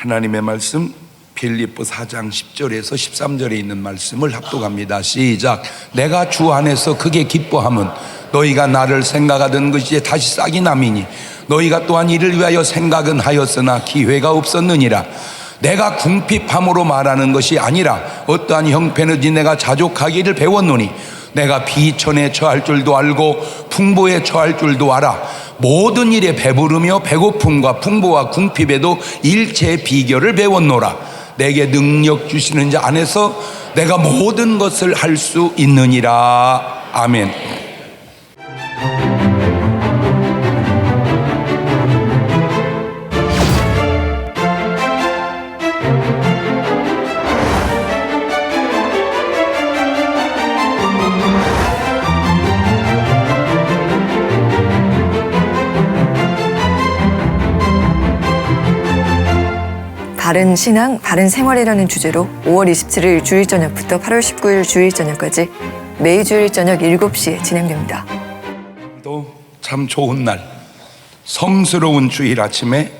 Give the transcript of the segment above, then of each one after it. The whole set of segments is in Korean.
하나님의 말씀 빌립보 4장 10절에서 13절에 있는 말씀을 합독합니다. 시작. 내가 주 안에서 크게 기뻐함은 너희가 나를 생각하던 것이 다시 싹이 남이니 너희가 또한 이를 위하여 생각은 하였으나 기회가 없었느니라. 내가 궁핍함으로 말하는 것이 아니라 어떠한 형편이든지 내가 자족하기를 배웠노니 내가 비천에 처할 줄도 알고 풍부에 처할 줄도 알아. 모든 일에 배부르며 배고픔과 풍부와 궁핍에도 일체의 비결을 배웠노라. 내게 능력 주시는 자 안에서 내가 모든 것을 할 수 있느니라. 아멘. 바른 신앙, 바른 생활이라는 주제로 5월 27일 주일 저녁부터 8월 19일 주일 저녁까지 매주일 저녁 7시에 진행됩니다. 또 참 좋은 날, 성스러운 주일 아침에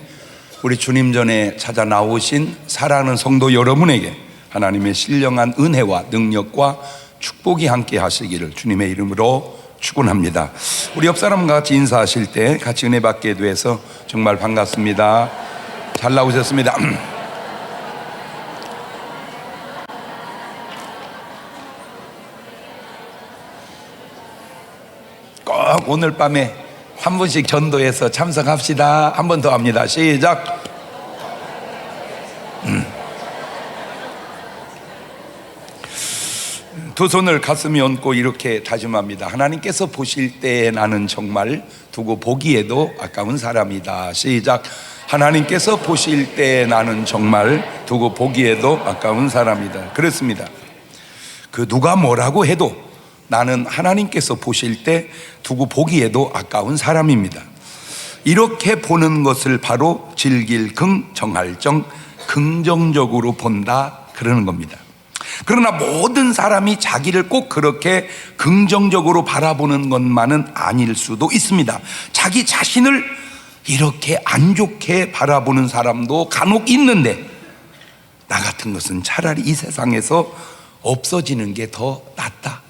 우리 주님 전에 찾아 나오신 사랑하는 성도 여러분에게 하나님의 신령한 은혜와 능력과 축복이 함께 하시기를 주님의 이름으로 축원합니다. 우리 옆 사람과 같이 인사하실 때 같이 은혜 받게 돼서 정말 반갑습니다. 잘 나오셨습니다. 꼭 오늘 밤에 한 분씩 전도해서 참석합시다. 한 번 더 합니다. 시작. 두 손을 가슴에 얹고 이렇게 다짐합니다. 하나님께서 보실 때 나는 정말 두고 보기에도 아까운 사람이다. 시작. 하나님께서 보실 때 나는 정말 두고 보기에도 아까운 사람이다. 그렇습니다. 그 누가 뭐라고 해도 나는 하나님께서 보실 때 두고 보기에도 아까운 사람입니다. 이렇게 보는 것을 바로 질길 정할 정, 긍정적으로 본다 그러는 겁니다. 그러나 모든 사람이 자기를 꼭 그렇게 긍정적으로 바라보는 것만은 아닐 수도 있습니다. 자기 자신을 이렇게 안 좋게 바라보는 사람도 간혹 있는데 나 같은 것은 차라리 이 세상에서 없어지는 게 더 낫다.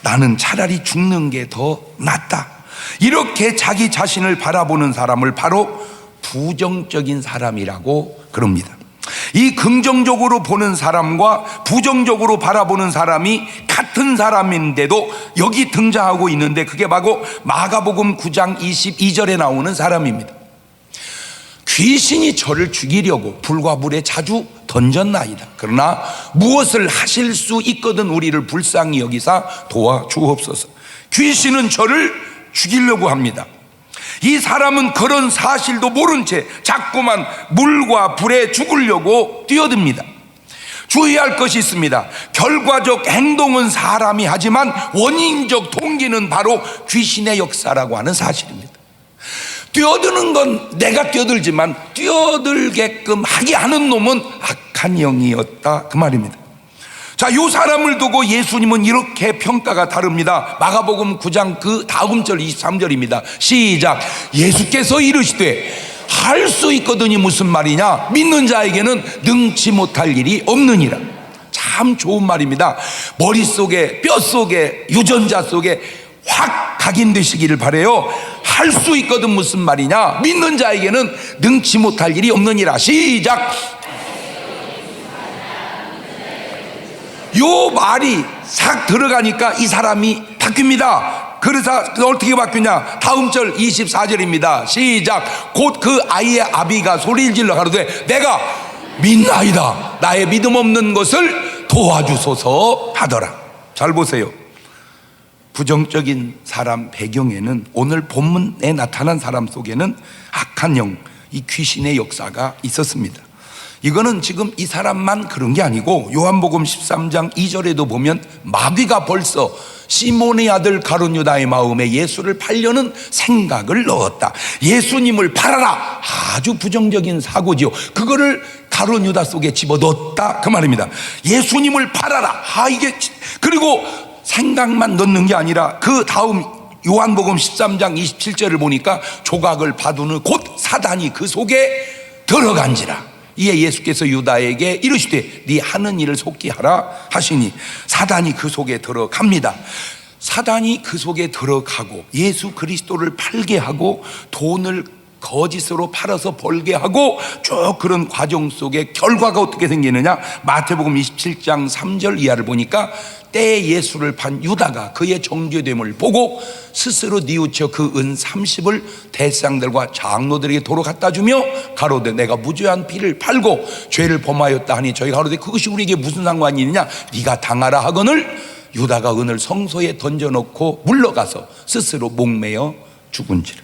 나는 차라리 죽는 게 더 낫다. 이렇게 자기 자신을 바라보는 사람을 바로 부정적인 사람이라고 그럽니다. 이 긍정적으로 보는 사람과 부정적으로 바라보는 사람이 같은 사람인데도 여기 등장하고 있는데 그게 바로 마가복음 9장 22절에 나오는 사람입니다. 귀신이 저를 죽이려고 불과 물에 자주 던졌나이다. 그러나 무엇을 하실 수 있거든 우리를 불쌍히 여기사 도와주옵소서. 귀신은 저를 죽이려고 합니다. 이 사람은 그런 사실도 모른 채 자꾸만 물과 불에 죽으려고 뛰어듭니다. 주의할 것이 있습니다. 결과적 행동은 사람이 하지만 원인적 동기는 바로 귀신의 역사라고 하는 사실입니다. 뛰어드는 건 내가 뛰어들지만 뛰어들게끔 하게 하는 놈은 악한 영이었다 그 말입니다. 자, 이 사람을 두고 예수님은 이렇게 평가가 다릅니다. 마가복음 9장 그 다음 절 23절입니다. 시작. 예수께서 이르시되 할 수 있거든이 무슨 말이냐? 믿는 자에게는 능치 못할 일이 없느니라. 참 좋은 말입니다. 머릿속에 뼛속에 유전자 속에 확 각인되시기를 바라요. 할 수 있거든 무슨 말이냐? 믿는 자에게는 능치 못할 일이 없느니라. 시작. 요 말이 싹 들어가니까 이 사람이 바뀝니다. 그래서 어떻게 바뀌냐? 다음 절 24절입니다. 시작. 곧 그 아이의 아비가 소리를 질러 가로되 내가 믿나이다. 나의 믿음 없는 것을 도와주소서 하더라. 잘 보세요. 부정적인 사람 배경에는 오늘 본문에 나타난 사람 속에는 악한 영, 이 귀신의 역사가 있었습니다. 이거는 지금 이 사람만 그런 게 아니고 요한복음 13장 2절에도 보면 마귀가 벌써 시몬의 아들 가룟 유다의 마음에 예수를 팔려는 생각을 넣었다. 예수님을 팔아라. 아주 부정적인 사고지요. 그거를 가룟 유다 속에 집어넣었다 그 말입니다. 예수님을 팔아라. 이게 그리고 생각만 넣는 게 아니라 그 다음 요한복음 13장 27절을 보니까 조각을 받으니 곧 사단이 그 속에 들어간지라. 이에 예수께서 유다에게 이르시되 네 하는 일을 속히 하라 하시니 사단이 그 속에 들어갑니다. 사단이 그 속에 들어가고 예수 그리스도를 팔게 하고 돈을 거짓으로 팔아서 벌게 하고 쭉 그런 과정 속에 결과가 어떻게 생기느냐, 마태복음 27장 3절 이하를 보니까 때에 예수를 판 유다가 그의 정죄됨을 보고 스스로 뉘우쳐 그 은 30을 대상들과 장로들에게 도로 갖다 주며 가로되 내가 무죄한 피를 팔고 죄를 범하였다 하니 저희가 가로되 그것이 우리에게 무슨 상관이 있느냐, 네가 당하라 하거늘 유다가 은을 성소에 던져놓고 물러가서 스스로 목매어 죽은지라.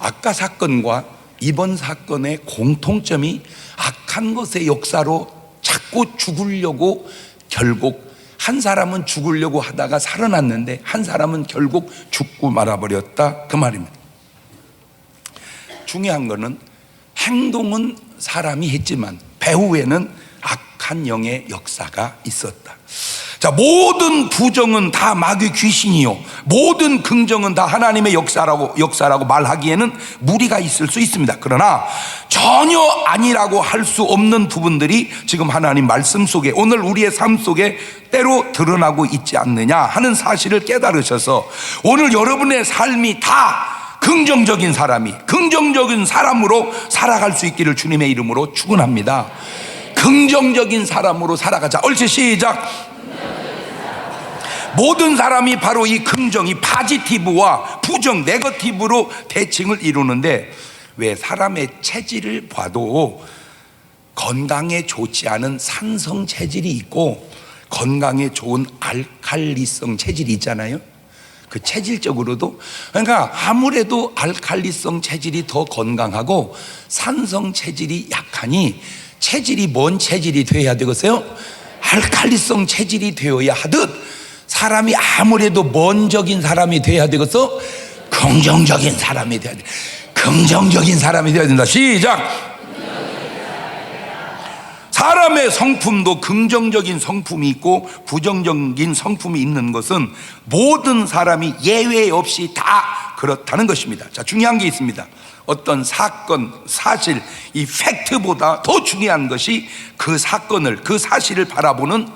아까 사건과 이번 사건의 공통점이 악한 것의 역사로 자꾸 죽으려고, 결국 한 사람은 죽으려고 하다가 살아났는데 한 사람은 결국 죽고 말아버렸다, 그 말입니다. 중요한 거는 행동은 사람이 했지만 배후에는 악한 영의 역사가 있었다. 자, 모든 부정은 다 마귀 귀신이요 모든 긍정은 다 하나님의 역사라고 말하기에는 무리가 있을 수 있습니다. 그러나 전혀 아니라고 할 수 없는 부분들이 지금 하나님 말씀 속에, 오늘 우리의 삶 속에 때로 드러나고 있지 않느냐 하는 사실을 깨달으셔서 오늘 여러분의 삶이 다 긍정적인 사람으로 살아갈 수 있기를 주님의 이름으로 축원합니다. 긍정적인 사람으로 살아가자. 옳지, 시작. 모든 사람이 바로 이 긍정, 이 파지티브와 부정, 네거티브로 대칭을 이루는데, 왜 사람의 체질을 봐도 건강에 좋지 않은 산성 체질이 있고 건강에 좋은 알칼리성 체질이 있잖아요. 그 체질적으로도, 그러니까 아무래도 알칼리성 체질이 더 건강하고 산성 체질이 약하니 체질이 뭔 체질이 되어야 되겠어요? 알칼리성 체질이 되어야 하듯 사람이 아무래도 먼적인 사람이 돼야 되겠어? 긍정적인 사람이 돼야 돼. 긍정적인 사람이 돼야 된다. 시작. 사람의 성품도 긍정적인 성품이 있고 부정적인 성품이 있는 것은 모든 사람이 예외 없이 다 그렇다는 것입니다. 자, 중요한 게 있습니다. 어떤 사건, 사실, 이 팩트보다 더 중요한 것이 그 사건을, 그 사실을 바라보는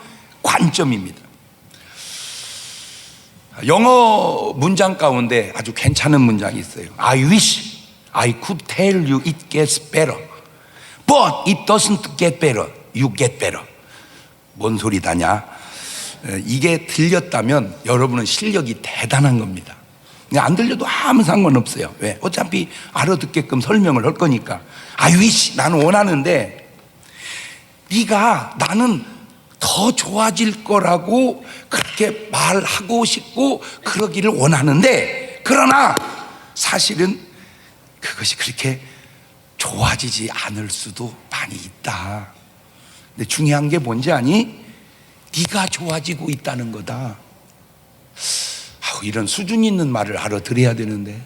관점입니다. 영어 문장 가운데 아주 괜찮은 문장이 있어요. I wish I could tell you it gets better, but it doesn't get better. You get better. 뭔 소리다냐? 이게 들렸다면 여러분은 실력이 대단한 겁니다. 안 들려도 아무 상관없어요. 왜? 어차피 알아듣게끔 설명을 할 거니까. I wish, 나는 원하는데 네가 나는 더 좋아질 거라고 그렇게 말하고 싶고 그러기를 원하는데, 그러나 사실은 그것이 그렇게 좋아지지 않을 수도 많이 있다. 근데 중요한 게 뭔지 아니? 네가 좋아지고 있다는 거다. 이런 수준 있는 말을 알아들어야 되는데,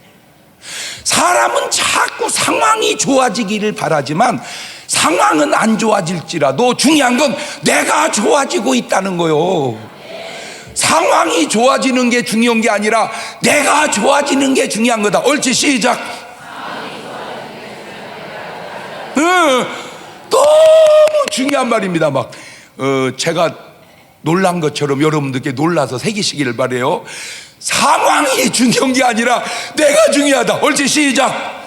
사람은 자꾸 상황이 좋아지기를 바라지만 상황은 안 좋아질지라도 중요한 건 내가 좋아지고 있다는 거요. 상황이 좋아지는 게 중요한 게 아니라 내가 좋아지는 게 중요한 거다. 옳지, 시작. 너무 중요한 말입니다. 막 제가 놀란 것처럼 여러분들께 놀라서 새기시기를 바래요. 상황이 중요한 게 아니라 내가 중요하다. 옳지, 시작.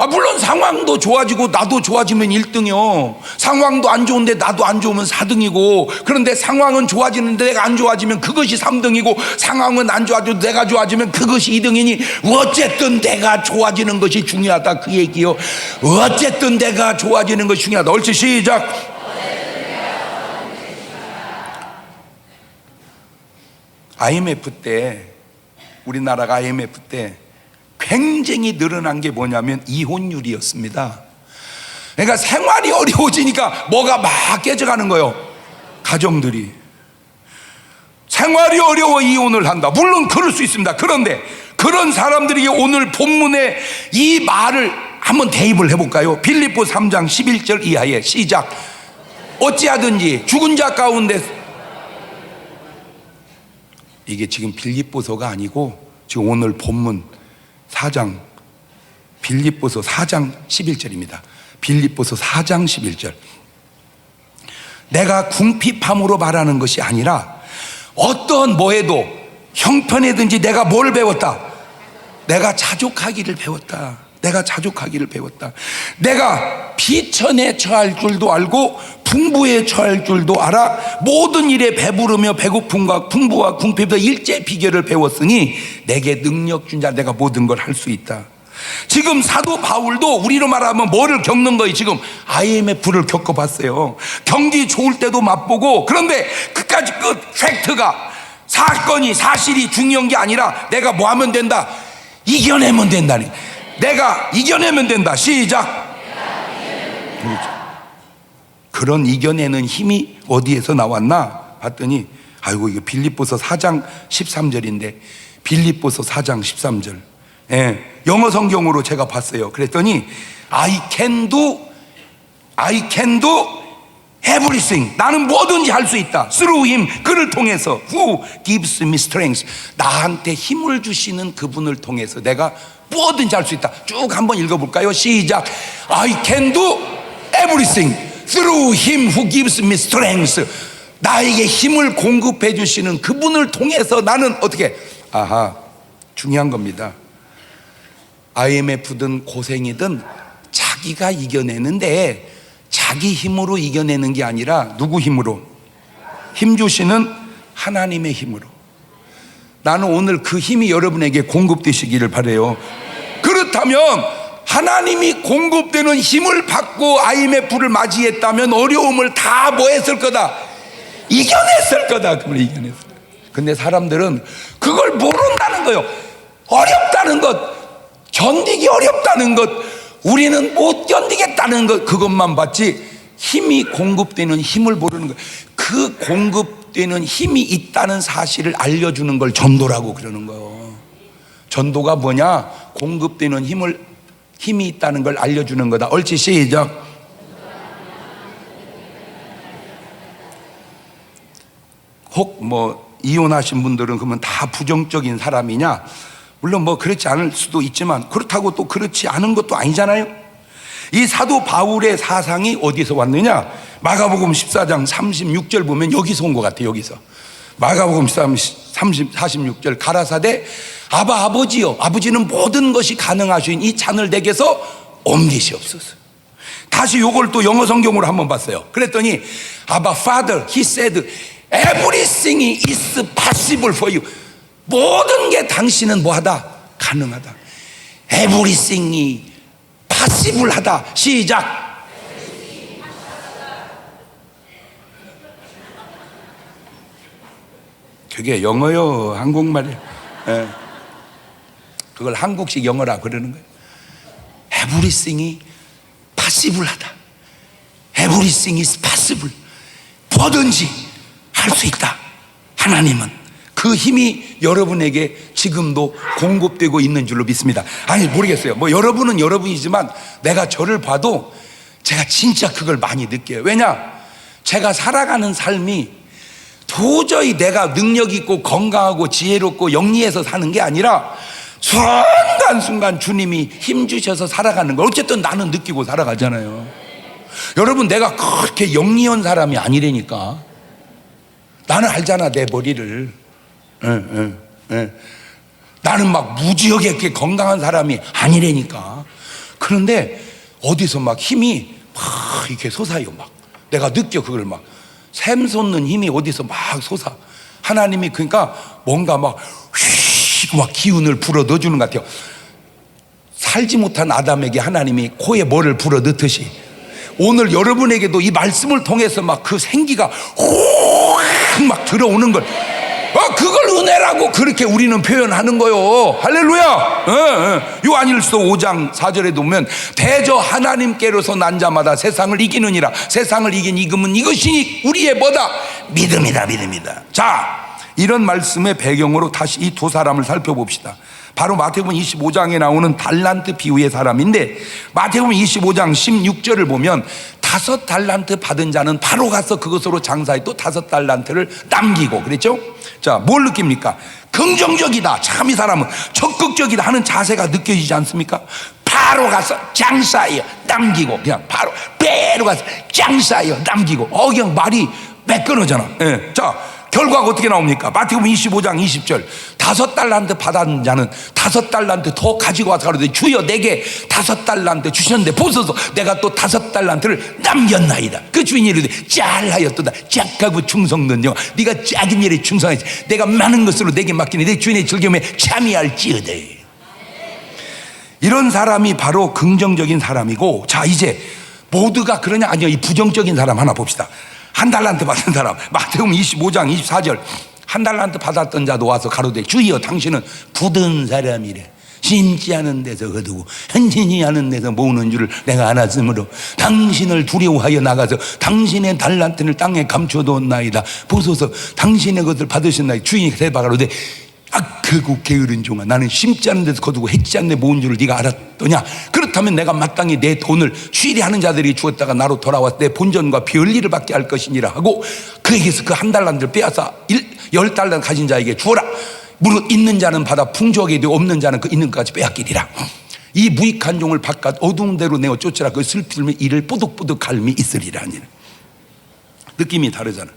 물론 상황도 좋아지고 나도 좋아지면 1등이요. 상황도 안 좋은데 나도 안 좋으면 4등이고, 그런데 상황은 좋아지는데 내가 안 좋아지면 그것이 3등이고, 상황은 안 좋아져도 내가 좋아지면 그것이 2등이니 어쨌든 내가 좋아지는 것이 중요하다, 그 얘기요. 어쨌든 내가 좋아지는 것이 중요하다. 옳지, 시작. IMF 때, 우리나라가 IMF 때 굉장히 늘어난 게 뭐냐면 이혼율이었습니다. 그러니까 생활이 어려워지니까 뭐가 막 깨져가는 거예요. 가정들이 생활이 어려워 이혼을 한다. 물론 그럴 수 있습니다. 그런데 그런 사람들에게 오늘 본문에 이 말을 한번 대입을 해볼까요? 빌립보 3장 11절 이하에 시작. 어찌하든지 죽은 자 가운데, 이게 지금 빌립보서가 아니고 지금 오늘 본문 4장 빌립보서 4장 11절입니다. 빌립보서 4장 11절. 내가 궁핍함으로 말하는 것이 아니라 어떤 뭐에도 형편이든지 내가 뭘 배웠다? 내가 자족하기를 배웠다. 내가 자족하기를 배웠다. 내가 비천에 처할 줄도 알고 풍부에 처할 줄도 알아 모든 일에 배부르며 배고픔과 풍부와 궁핍의 일제 비결을 배웠으니 내게 능력 준 자 내가 모든 걸 할 수 있다. 지금 사도 바울도 우리로 말하면 뭐를 겪는 거예요? 지금 IMF를 겪어봤어요. 경기 좋을 때도 맛보고. 그런데 끝까지 팩트가 사건이 사실이 중요한 게 아니라 내가 뭐 하면 된다? 이겨내면 된다니. 내가 이겨내면 된다. 시작. 그런 이겨내는 힘이 어디에서 나왔나 봤더니 아이고 이거 빌립보서 4장 13절인데 빌립보서 4장 13절. 예, 영어 성경으로 제가 봤어요. 그랬더니 I can do everything. 나는 뭐든지 할 수 있다. Through him. 그를 통해서 who gives me strength. 나한테 힘을 주시는 그분을 통해서 내가 뭐든지 할 수 있다. 쭉 한번 읽어볼까요? 시작. I can do everything through him who gives me strength. 나에게 힘을 공급해 주시는 그분을 통해서 나는 어떻게? 아하, 중요한 겁니다. IMF든 고생이든 자기가 이겨내는데 자기 힘으로 이겨내는 게 아니라 누구 힘으로? 힘 주시는 하나님의 힘으로. 나는 오늘 그 힘이 여러분에게 공급되시기를 바라요. 그렇다면 하나님이 공급되는 힘을 받고 IMF를 맞이했다면 어려움을 다 뭐 했을 거다? 이겨냈을 거다. 그걸 이겨냈을 거다. 근데 사람들은 그걸 모른다는 거예요. 어렵다는 것, 견디기 어렵다는 것, 우리는 못 견디겠다는 것, 그것만 봤지 힘이 공급되는 힘을 모르는 거예요. 그 공급되는 힘이 있다는 사실을 알려주는 걸 전도라고 그러는 거예요. 전도가 뭐냐? 공급되는 힘이 있다는 걸 알려주는 거다. 옳지, 시작. 혹 뭐 이혼하신 분들은 그러면 다 부정적인 사람이냐? 물론 뭐 그렇지 않을 수도 있지만 그렇다고 또 그렇지 않은 것도 아니잖아요. 이 사도 바울의 사상이 어디서 왔느냐? 마가복음 14장 36절 보면 여기서 온 것 같아요. 여기서 마가복음 46절 가라사대 아버지여, 아버지는 모든 것이 가능하신 이 잔을 내게서 옮기시옵소서. 다시 요걸 또 영어 성경으로 한번 봤어요. 그랬더니 아바 Father, he said everything is possible for you. 모든 게 당신은 뭐하다? 가능하다. Everything이 possible하다. 시작. 그게 영어요, 한국말이에요. 예. 그걸 한국식 영어라 그러는 거예요. Everything이 possible하다. Everything is possible. 뭐든지 할 수 있다. 하나님은 그 힘이 여러분에게 지금도 공급되고 있는 줄로 믿습니다. 아니 모르겠어요. 뭐 여러분은 여러분이지만 내가 저를 봐도 제가 진짜 그걸 많이 느껴요. 왜냐? 제가 살아가는 삶이 도저히 내가 능력 있고 건강하고 지혜롭고 영리해서 사는 게 아니라 순간순간 주님이 힘 주셔서 살아가는 걸 어쨌든 나는 느끼고 살아가잖아요. 여러분 내가 그렇게 영리한 사람이 아니라니까. 나는 알잖아 내 머리를. 나는 막 무지하게 이렇게 건강한 사람이 아니라니까. 그런데 어디서 막 힘이 막 이렇게 솟아요. 막 내가 느껴 그걸 막 샘솟는 힘이 어디서 막 솟아. 하나님이 그러니까 뭔가 막 기운을 불어 넣어주는 것 같아요. 살지 못한 아담에게 하나님이 코에 뭐를 불어 넣듯이 오늘 여러분에게도 이 말씀을 통해서 막 그 생기가 막 들어오는 걸 그걸 은혜라고 그렇게 우리는 표현하는 거요. 할렐루야. 요한일서 5장 4절에 보면 대저 하나님께로서 난 자마다 세상을 이기느니라. 세상을 이긴 이금은 이것이니 우리의 뭐다? 믿음이다. 믿음이다. 자, 이런 말씀의 배경으로 다시 이 두 사람을 살펴봅시다. 바로 마태복음 25장에 나오는 달란트 비유의 사람인데 마태복음 25장 16절을 보면 5달란트 받은 자는 바로 가서 그것으로 장사해 또 5달란트를 남기고 그랬죠? 자, 뭘 느낍니까? 긍정적이다. 참 이 사람은 적극적이다 하는 자세가 느껴지지 않습니까? 바로 가서 장사하여 남기고, 그냥 바로 배로 가서 장사하여 남기고. 그냥 말이 매끈하잖아. 예. 자, 결과가 어떻게 나옵니까? 마태복음 25장 20절. 5달란트 받은 자는 5달란트 더 가지고 와서 가로되 주여 내게 5달란트 주셨는데 보소서 내가 또 5달란트를 남겼나이다. 그 주인이 이르되 잘하였도다 착하고 충성된 영아, 네가 작은 일에 충성하지 내가 많은 것으로 내게 맡기니 내 주인의 즐거움에 참여할지어다. 이런 사람이 바로 긍정적인 사람이고, 자 이제 모두가 그러냐? 아니요. 이 부정적인 사람 하나 봅시다. 1달란트 받은 사람, 마태복음 25장 24절. 1달란트 받았던 자도 와서 가로되 주여 당신은 굳은 사람이래. 심지 않은 데서 거두고 헌신이 않은 데서 모으는 줄을 내가 알았으므로 당신을 두려워하여 나가서 당신의 달란트를 땅에 감춰두었나이다. 보소서 당신의 것을 받으셨나이다. 주인이 대답하가로되 악하고 게으른 종아, 나는 심지 않은 데서 거두고 했지 않는 데 모은 줄을 네가 알았더냐? 그렇다면 내가 마땅히 내 돈을 취리하는 자들이 주었다가 나로 돌아와서 내 본전과 별일을 받게 할 것이니라 하고 그에게서 그 1달란트를 빼앗아 10달란트 가진 자에게 주어라. 무릇 있는 자는 받아 풍족하게 되고 없는 자는 그 있는 것까지 빼앗기리라. 이 무익한 종을 바깥 어두운 데로 내어 쫓으라. 그 슬픔에 이를 뽀득뽀득 갈미 있으리라. 느낌이 다르잖아.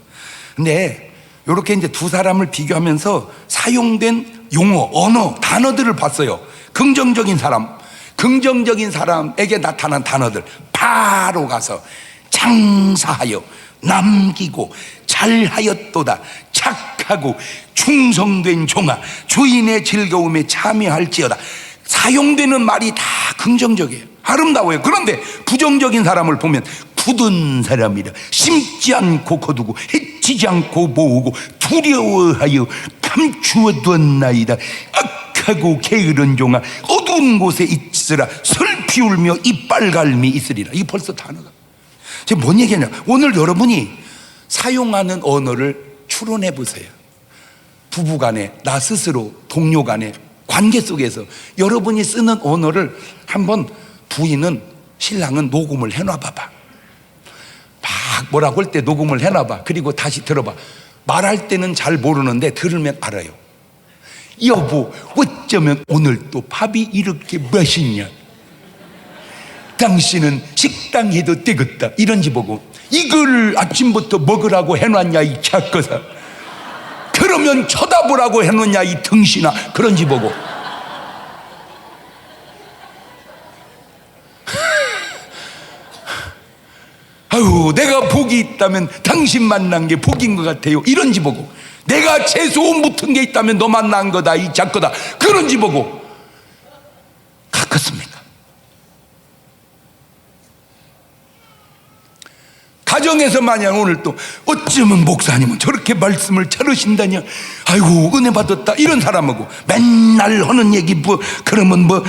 근데 이렇게 이제 두 사람을 비교하면서 사용된 용어, 언어, 단어들을 봤어요. 긍정적인 사람에게 나타난 단어들. 바로 가서 장사하여 남기고 잘하였도다 착하고 충성된 종아, 주인의 즐거움에 참여할지어다. 사용되는 말이 다 긍정적이에요. 아름다워요. 그런데 부정적인 사람을 보면 굳은 사람이라 심지 않고 거두고 해치지 않고 모으고 두려워하여 감추어두었나이다. 악하고 게으른 종아, 어두운 곳에 있으라. 슬피 울며 이빨 갈미 있으리라. 이게 벌써 단어가. 지금 뭔 얘기냐? 오늘 여러분이 사용하는 언어를 추론해 보세요. 부부간에, 나 스스로, 동료간에, 관계 속에서 여러분이 쓰는 언어를 한번 부인은, 신랑은 녹음을 해놔 봐봐. 막 뭐라고 할 때 녹음을 해놔봐. 그리고 다시 들어봐. 말할 때는 잘 모르는데 들으면 알아요. 여보, 어쩌면 오늘 또 밥이 이렇게 맛있냐? 당신은 식당 해도 되겠다. 이런지 보고, 이걸 아침부터 먹으라고 해놨냐 이 작거사. 그러면 쳐다보라고 해놓냐 이 등신아. 그런지 보고. 아유, 내가 복이 있다면 당신 만난 게 복인 것 같아요. 이런지 보고. 내가 재수온 붙은 게 있다면 너 만난 거다 이 작거다. 그런지 보고. 가깝습니까? 가정에서 만약 오늘 또 어쩌면 목사님은 저렇게 말씀을 잘하신다냐, 아이고 은혜 받았다, 이런 사람하고 맨날 하는 얘기 뭐 그러면 뭐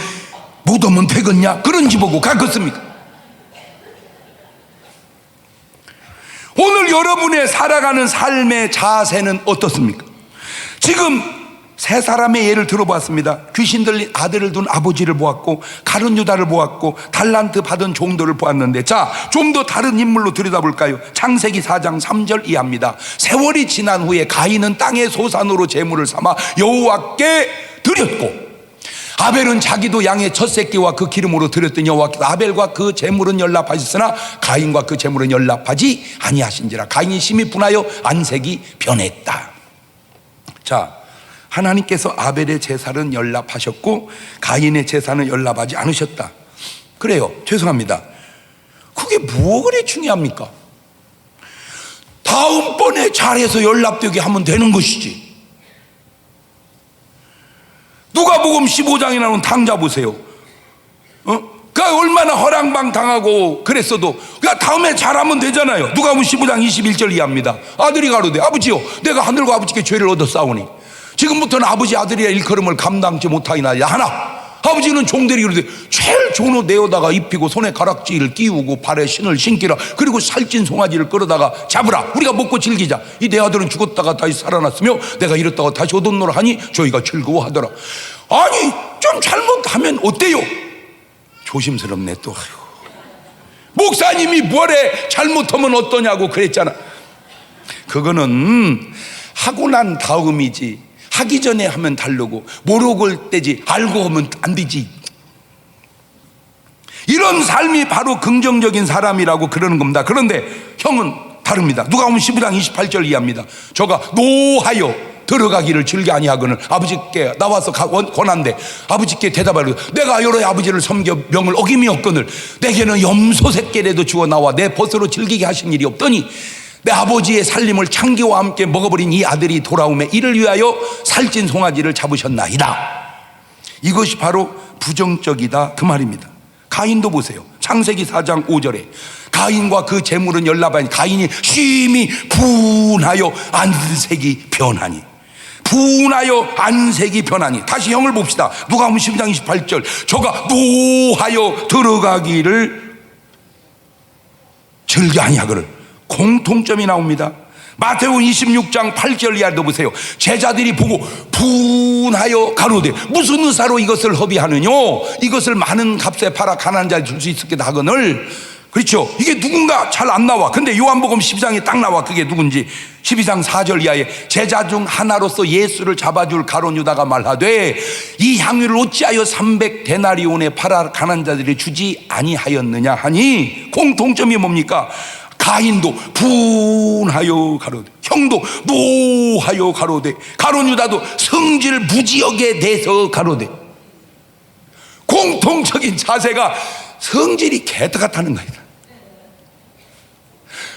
못 오면 되겠냐, 그런지 보고 가겠습니까? 오늘 여러분의 살아가는 삶의 자세는 어떻습니까? 지금 세 사람의 예를 들어봤습니다. 귀신 들린 아들을 둔 아버지를 보았고, 가룟 유다를 보았고, 달란트 받은 종들을 보았는데, 자, 좀 더 다른 인물로 들여다볼까요? 창세기 4장 3절 이하입니다. 세월이 지난 후에 가인은 땅의 소산으로 제물을 삼아 여호와께 드렸고, 아벨은 자기도 양의 첫 새끼와 그 기름으로 드렸더니 여호와께서 아벨과 그 제물은 연락하셨으나 가인과 그 제물은 연락하지 아니하신지라. 가인이 심히 분하여 안색이 변했다. 자, 하나님께서 아벨의 제사는 연락하셨고 가인의 제사는 연락하지 않으셨다. 그래요, 죄송합니다. 그게 뭐가 그리 중요합니까? 다음번에 잘해서 연락되게 하면 되는 것이지. 누가복음 15장에 나오는 당자 보세요. 그러니까 얼마나 허랑방 당하고 그랬어도 그러니까 다음에 잘하면 되잖아요. 누가복음 15장 21절 이하입니다. 아들이 가로되 아버지요, 내가 하늘과 아버지께 죄를 얻어 싸우니 지금부터는 아버지 아들이라 일컬음을 감당치 못하이나 하나, 아버지는 종들이 그러되 제일 좋은 옷 내어다가 입히고 손에 가락지를 끼우고 발에 신을 신기라. 그리고 살찐 송아지를 끌어다가 잡으라. 우리가 먹고 즐기자. 이 내 아들은 죽었다가 다시 살아났으며 내가 이렇다가 다시 얻었노라 하니 저희가 즐거워하더라. 아니, 좀 잘못하면 어때요? 조심스럽네 또. 목사님이 뭐래 잘못하면 어떠냐고 그랬잖아. 그거는 하고 난 다음이지, 하기 전에 하면 다르고 모르고 할 때지, 알고 하면 안 되지. 이런 삶이 바로 긍정적인 사람이라고 그러는 겁니다. 그런데 형은 다릅니다. 누가 보면 15장 28절 이해합니다. 저가 노하여 들어가기를 즐겨 아니하거늘 아버지께 나와서 권한대 아버지께 대답하려 내가 여러 아버지를 섬겨 명을 어김이 없거늘 내게는 염소 새끼라도 주어 나와 내 벗으로 즐기게 하신 일이 없더니 내 아버지의 살림을 창기와 함께 먹어버린 이 아들이 돌아오매 이를 위하여 살찐 송아지를 잡으셨나이다. 이것이 바로 부정적이다 그 말입니다. 가인도 보세요. 창세기 4장 5절에 가인과 그 재물은 열나바니 가인이 쉼이 분하여 안색이 변하니 분하여 안색이 변하니. 다시 형을 봅시다. 누가복음 12장 28절 저가 노하여 들어가기를 즐겨 아니하거늘. 공통점이 나옵니다. 마태복음 26장 8절 이하도 보세요. 제자들이 보고 분하여 가로되 무슨 의사로 이것을 허비하느냐 이것을 많은 값에 팔아 가난한 자에 줄 수 있게 하거늘. 그렇죠. 이게 누군가 잘 안 나와. 근데 요한복음 12장에 딱 나와. 그게 누군지. 12장 4절 이하에 제자 중 하나로서 예수를 잡아줄 가룟 유다가 말하되 이 향유를 어찌하여 300데나리온에 팔아 가난한 자들이 주지 아니하였느냐 하니. 공통점이 뭡니까? 가인도 분하여 가로되 형도 노하여 가로되 가룟 유다도 성질 무지하게 돼서 가로되. 공통적인 자세가 성질이 개떡같다는 거다.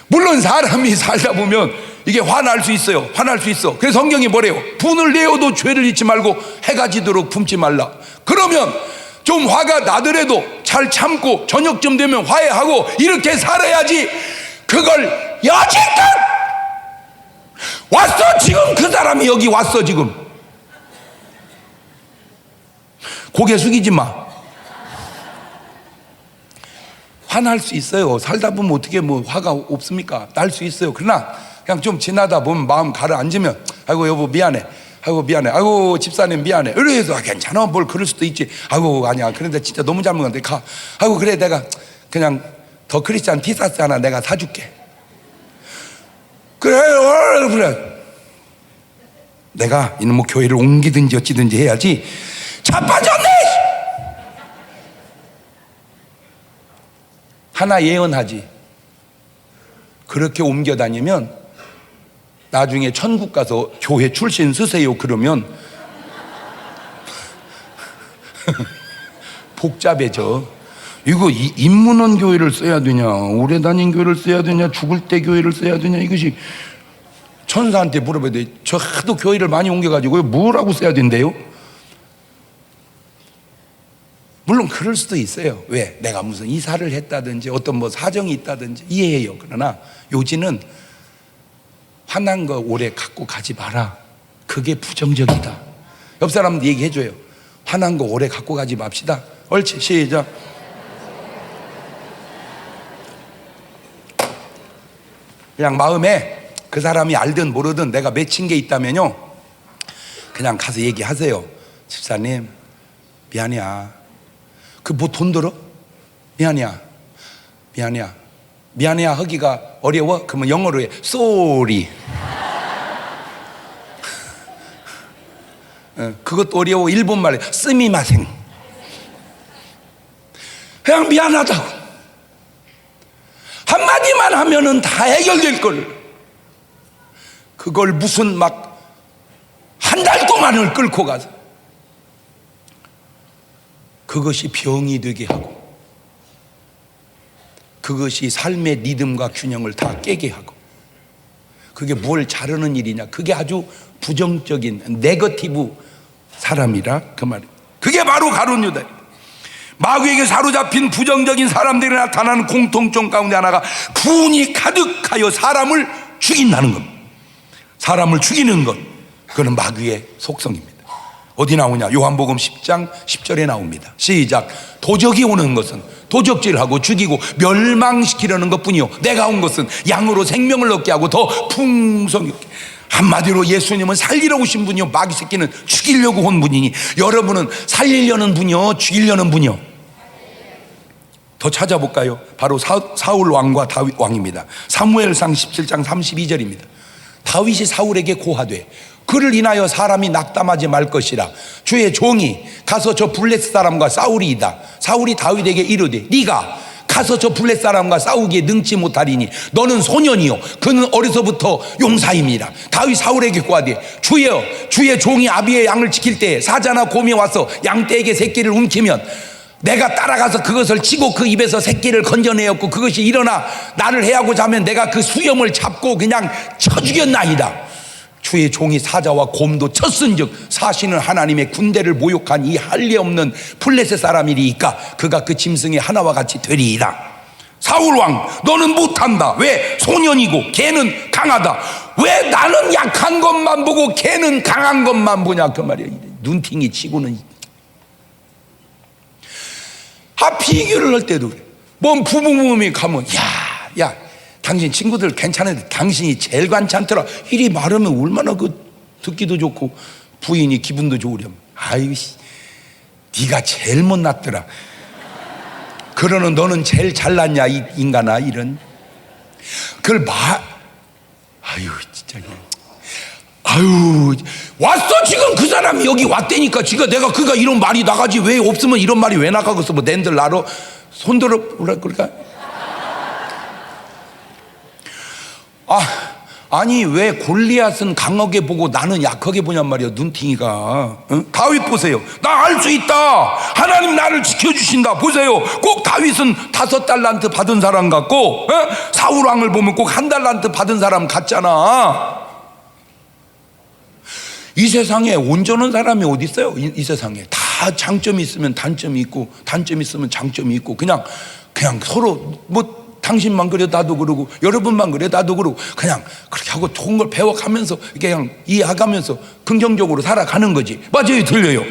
물론 사람이 살다 보면 이게 화날 수 있어요. 화날 수 있어. 그래서 성경이 뭐래요? 분을 내어도 죄를 잊지 말고 해가 지도록 품지 말라. 그러면 좀 화가 나더라도 잘 참고 저녁쯤 되면 화해하고 이렇게 살아야지. 그걸 여지껏 왔어. 지금 그 사람이 여기 왔어. 지금 고개 숙이지 마. 화날 수 있어요. 살다 보면 어떻게 뭐 화가 없습니까? 날 수 있어요. 그러나 그냥 좀 지나다 보면 마음 가라앉으면 아이고 여보 미안해. 아이고 미안해. 아이고 집사님 미안해. 이래 해서 괜찮아. 뭘 그럴 수도 있지. 아이고 아니야. 그런데 진짜 너무 잘못한데 가. 아이고 그래 내가 그냥 더 크리스찬 티셔츠 하나 내가 사줄게. 그래 그래. 내가 이놈 뭐 교회를 옮기든지 어찌든지 해야지. 자빠졌네. 하나 예언하지. 그렇게 옮겨 다니면 나중에 천국 가서 교회 출신 쓰세요 그러면 복잡해져. 이거 인문원 교회를 써야 되냐, 오래 다닌 교회를 써야 되냐, 죽을 때 교회를 써야 되냐, 이것이 천사한테 물어봐야 돼. 저 하도 교회를 많이 옮겨가지고 뭐라고 써야 된대요? 물론 그럴 수도 있어요. 왜? 내가 무슨 이사를 했다든지 어떤 뭐 사정이 있다든지 이해해요. 그러나 요지는 화난 거 오래 갖고 가지 마라. 그게 부정적이다. 옆 사람한테 얘기해줘요. 화난 거 오래 갖고 가지 맙시다. 옳지, 시작. 그냥 마음에 그 사람이 알든 모르든 내가 맺힌 게 있다면요 그냥 가서 얘기하세요. 집사님 미안해야. 그 뭐 돈 들어? 미안해야. 미안해야. 미안해야 하기가 어려워? 그러면 영어로 해. sorry. 그것도 어려워. 일본말에 스미마생. 그냥 미안하다고 한마디만 하면은 다 해결될 걸. 그걸 무슨 막 한 달 동안을 끌고 가서 그것이 병이 되게 하고 그것이 삶의 리듬과 균형을 다 깨게 하고 그게 뭘 자르는 일이냐. 그게 아주 부정적인 네거티브 사람이라 그 말이에요. 그게 바로 가룟 유다. 마귀에게 사로잡힌 부정적인 사람들이 나타나는 공통점 가운데 하나가 분이 가득하여 사람을 죽인다는 겁니다. 사람을 죽이는 것, 그건 마귀의 속성입니다. 어디 나오냐? 요한복음 10장 10절에 나옵니다. 시작. 도적이 오는 것은 도적질하고 죽이고 멸망시키려는 것뿐이요 내가 온 것은 양으로 생명을 얻게 하고 더 풍성히 얻게. 한마디로 예수님은 살리러 오신 분이요 마귀 새끼는 죽이려고 온 분이니 여러분은 살리려는 분이요 죽이려는 분이요. 더 찾아볼까요? 바로 사울 왕과 다윗 왕입니다. 사무엘상 17장 32절입니다. 다윗이 사울에게 고하되 그를 인하여 사람이 낙담하지 말 것이라. 주의 종이 가서 저 블레셋 사람과 싸우리이다. 사울이 다윗에게 이르되 네가 가서 저 블레셋 사람과 싸우기에 능치 못하리니 너는 소년이요 그는 어려서부터 용사임이라. 다윗 사울에게 구하되 주여, 주의 종이 아비의 양을 지킬 때에 사자나 곰이 와서 양떼에게 새끼를 움키면 내가 따라가서 그것을 치고 그 입에서 새끼를 건져내었고 그것이 일어나 나를 해하고자 하면 내가 그 수염을 잡고 그냥 쳐 죽였나이다. 주의 종이 사자와 곰도 쳤은즉 사시는 하나님의 군대를 모욕한 이 할례 없는 블레셋 사람이리이까 그가 그 짐승의 하나와 같이 되리이다. 사울왕, 너는 못한다. 왜? 소년이고 걔는 강하다. 왜 나는 약한 것만 보고 걔는 강한 것만 보냐 그 말이야. 눈팅이 치고는. 비교를 할 때도 그래. 뭔 부부모임이 가면 야 당신 친구들 괜찮은데 당신이 제일 괜찮더라. 이리 말하면 얼마나 듣기도 좋고 부인이 기분도 좋으렴. 아유 네가 제일 못났더라. 그러는 너는 제일 잘났냐 이 인간아. 이런 그걸 아유 진짜. 아유 왔어. 지금 그 사람이 여기 왔다니까. 지금 그가 이런 말이 나가지. 왜 없으면 이런 말이 왜 나가겠어. 뭐 낸들 나로 손들어 뭐라 그럴까. 아니 왜 골리앗은 강하게 보고 나는 약하게 보냔 말이야. 눈팅이가. 다윗 보세요. 나 알 수 있다. 하나님 나를 지켜주신다. 보세요. 꼭 다윗은 5달란트 받은 사람 같고 사울 왕을 보면 꼭 1달란트 받은 사람 같잖아. 이 세상에 온전한 사람이 어디 있어요? 이 세상에 다 장점이 있으면 단점이 있고 단점이 있으면 장점이 있고 그냥 서로 뭐 당신만 그래 나도 그러고 여러분만 그래 나도 그러고 그냥 그렇게 하고 좋은 걸 배워가면서 그냥 이해하면서 긍정적으로 살아가는 거지. 맞아요? 들려요?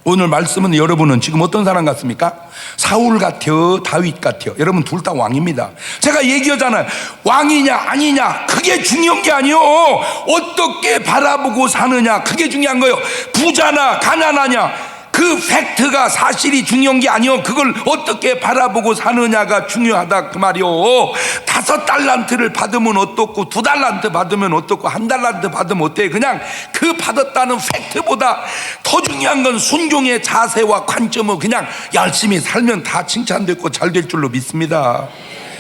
오늘 말씀은 여러분은 지금 어떤 사람 같습니까? 사울 같아요? 다윗 같아요? 여러분 둘 다 왕입니다. 제가 얘기하잖아요. 왕이냐 아니냐 그게 중요한 게 아니요. 어떻게 바라보고 사느냐 그게 중요한 거예요. 부자나 가난하냐 그 팩트가 사실이 중요한 게 아니요. 그걸 어떻게 바라보고 사느냐가 중요하다 그 말이요. 5달란트를 받으면 어떻고 2달란트 받으면 어떻고 1달란트 받으면 어때. 그냥 그 받았다는 팩트보다 더 중요한 건 순종의 자세와 관점을 그냥 열심히 살면 다 칭찬됐고 잘 될 줄로 믿습니다.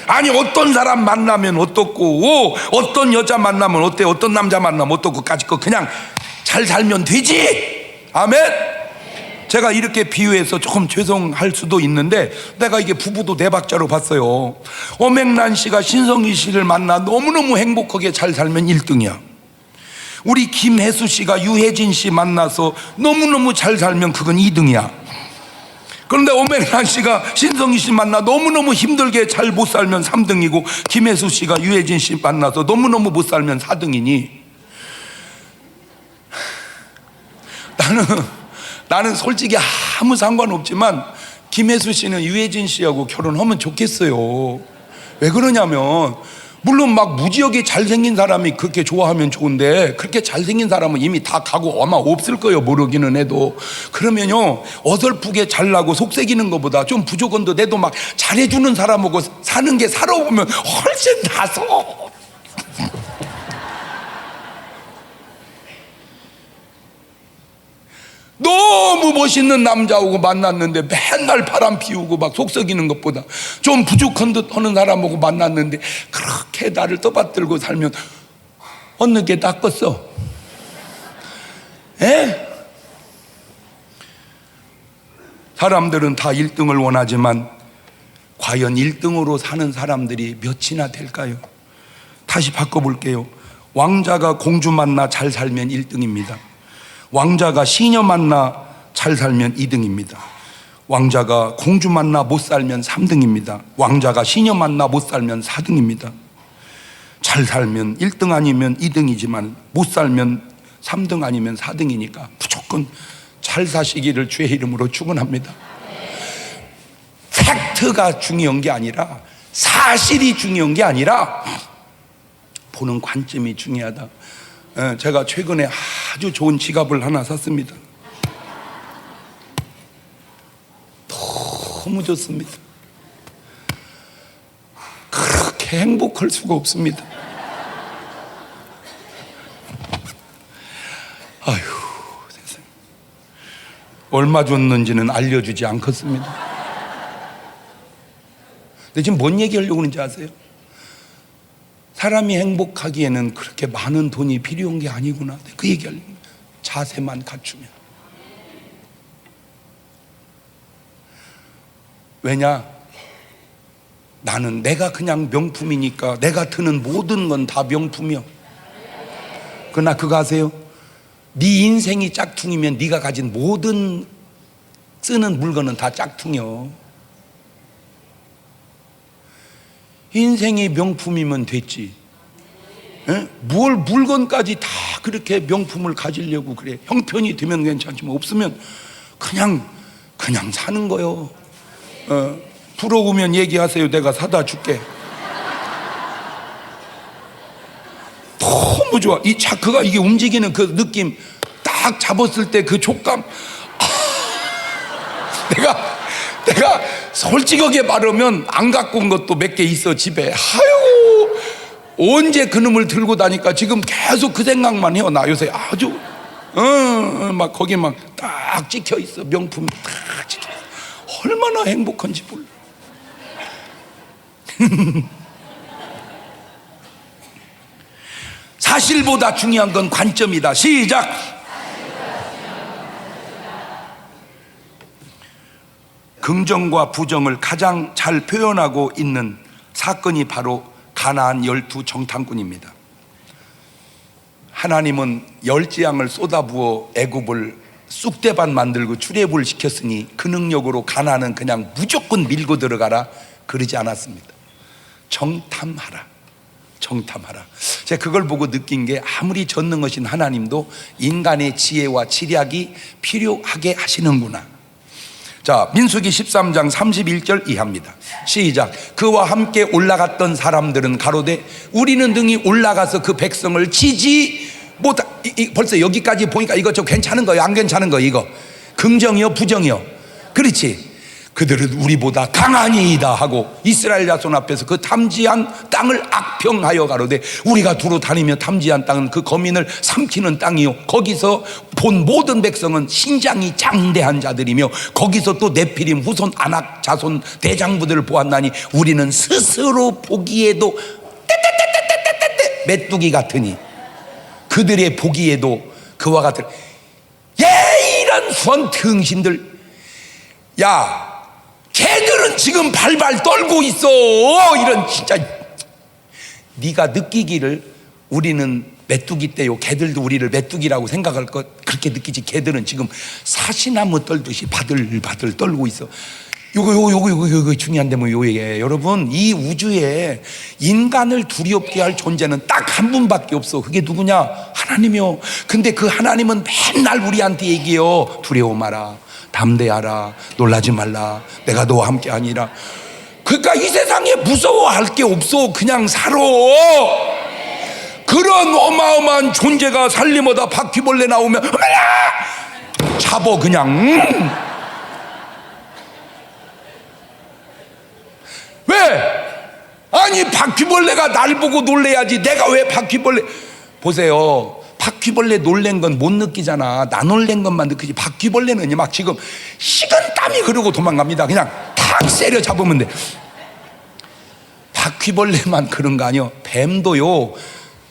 아니 어떤 사람 만나면 어떻고 어떤 여자 만나면 어때 어떤 남자 만나면 어떻고까지 거 그냥 잘 살면 되지. 아멘. 제가 이렇게 비유해서 조금 죄송할 수도 있는데 내가 이게 부부도 네 박자로 봤어요. 오맹란 씨가 신성희 씨를 만나 너무너무 행복하게 잘 살면 1등이야. 우리 김혜수 씨가 유혜진 씨 만나서 너무너무 잘 살면 그건 2등이야. 그런데 오맹란 씨가 신성희 씨 만나 너무너무 힘들게 잘 못 살면 3등이고 김혜수 씨가 유혜진 씨 만나서 너무너무 못 살면 4등이니 나는 솔직히 아무 상관없지만 김혜수 씨는 유혜진 씨하고 결혼하면 좋겠어요. 왜 그러냐면 물론 막 무지하게 잘생긴 사람이 그렇게 좋아하면 좋은데 그렇게 잘생긴 사람은 이미 다 가고 아마 없을 거예요. 모르기는 해도. 그러면요 어설프게 잘나고 속색이는 것보다 좀 부족한도 내도 막 잘해주는 사람하고 사는 게 살아보면 훨씬 나서. 너무 멋있는 남자하고 만났는데 맨날 바람 피우고 막 속썩이는 것보다 좀 부족한 듯 하는 사람하고 만났는데 그렇게 나를 떠받들고 살면 어느 게 낫겠어? 에? 사람들은 다 1등을 원하지만 과연 1등으로 사는 사람들이 몇이나 될까요? 다시 바꿔볼게요. 왕자가 공주 만나 잘 살면 1등입니다. 왕자가 시녀 만나 잘 살면 2등입니다. 왕자가 공주 만나 못 살면 3등입니다. 왕자가 시녀 만나 못 살면 4등입니다. 잘 살면 1등 아니면 2등이지만 못 살면 3등 아니면 4등이니까 무조건 잘 사시기를 주의 이름으로 축원합니다. 팩트가 중요한 게 아니라 사실이 중요한 게 아니라 보는 관점이 중요하다. 제가 최근에 아주 좋은 지갑을 하나 샀습니다. 너무 좋습니다. 그렇게 행복할 수가 없습니다. 얼마 줬는지는 알려주지 않겠습니다. 근데 지금 뭔 얘기하려고 하는지 아세요? 사람이 행복하기에는 그렇게 많은 돈이 필요한 게 아니구나, 그 얘기하려고. 자세만 갖추면. 왜냐? 나는 내가 그냥 명품이니까 내가 드는 모든 건 다 명품이요. 그러나 그거 아세요? 네 인생이 짝퉁이면 네가 가진 모든 쓰는 물건은 다 짝퉁이요. 인생이 명품이면 됐지. 에? 뭘 물건까지 다 그렇게 명품을 가지려고 그래. 형편이 되면 괜찮지만 없으면 그냥 사는 거요. 부러우면 얘기하세요. 내가 사다 줄게. 너무 좋아. 이 차크가 이게 움직이는 그 느낌, 딱 잡았을 때 그 촉감. 내가 솔직하게 말하면 안 갖고 온 것도 몇 개 있어 집에. 아유, 언제 그놈을 들고 다니까 지금 계속 그 생각만 해요. 나 요새 아주 막 거기 막 딱 찍혀 있어. 명품이 딱 찍혀 있어. 얼마나 행복한지 몰라. 사실보다 중요한 건 관점이다. 시작. 긍정과 부정을 가장 잘 표현하고 있는 사건이 바로 가나안 12 정탐꾼입니다. 하나님은 열지양을 쏟아부어 애굽을 쑥대밭 만들고 출애굽을 시켰으니 그 능력으로 가나안은 그냥 무조건 밀고 들어가라 그러지 않았습니다. 정탐하라. 제가 그걸 보고 느낀 게 아무리 전능하신 하나님도 인간의 지혜와 지략이 필요하게 하시는구나. 자, 민수기 13장 31절 이하입니다. 시작. 그와 함께 올라갔던 사람들은 가로되 우리는 등이 올라가서 그 백성을 치지 못하. 벌써 여기까지 보니까 이거 좀 괜찮은 거예요, 안 괜찮은 거? 이거 긍정이요, 부정이요? 그렇지. 그들은 우리보다 강하니이다 하고 이스라엘 자손 앞에서 그 탐지한 땅을 악평하여 가로되 우리가 두루 다니며 탐지한 땅은 그 거민을 삼키는 땅이요 거기서 본 모든 백성은 신장이 장대한 자들이며 거기서 또 네피림 후손 아낙 자손 대장부들을 보았나니 우리는 스스로 보기에도 메뚜기 같으니 그들의 보기에도 그와 같은. 이런 수원 등신들. 야, 걔들은 지금 발발 떨고 있어. 이런 진짜. 네가 느끼기를 우리는 메뚜기 때요, 걔들도 우리를 메뚜기라고 생각할 것 그렇게 느끼지. 걔들은 지금 사시나무 떨듯이 바들바들 떨고 있어. 요거 중요한데 뭐 요게 여러분, 이 우주에 인간을 두렵게 할 존재는 딱 한 분밖에 없어. 그게 누구냐? 하나님이요. 근데 그 하나님은 맨날 우리한테 얘기해요. 두려워 마라, 담대하라, 놀라지 말라, 내가 너와 함께 아니라. 그러니까 이 세상에 무서워할 게 없어. 그냥 살아. 그런 어마어마한 존재가 살림하다 바퀴벌레 나오면 잡어 그냥. 왜? 아니 바퀴벌레가 날 보고 놀래야지. 내가 왜 바퀴벌레. 보세요, 바퀴벌레 놀란 건 못 느끼잖아. 나 놀란 것만 느끼지. 바퀴벌레는 막 지금 식은땀이 흐르고 도망갑니다. 그냥 탁 세려 잡으면 돼. 바퀴벌레만 그런 거 아니요. 뱀도요,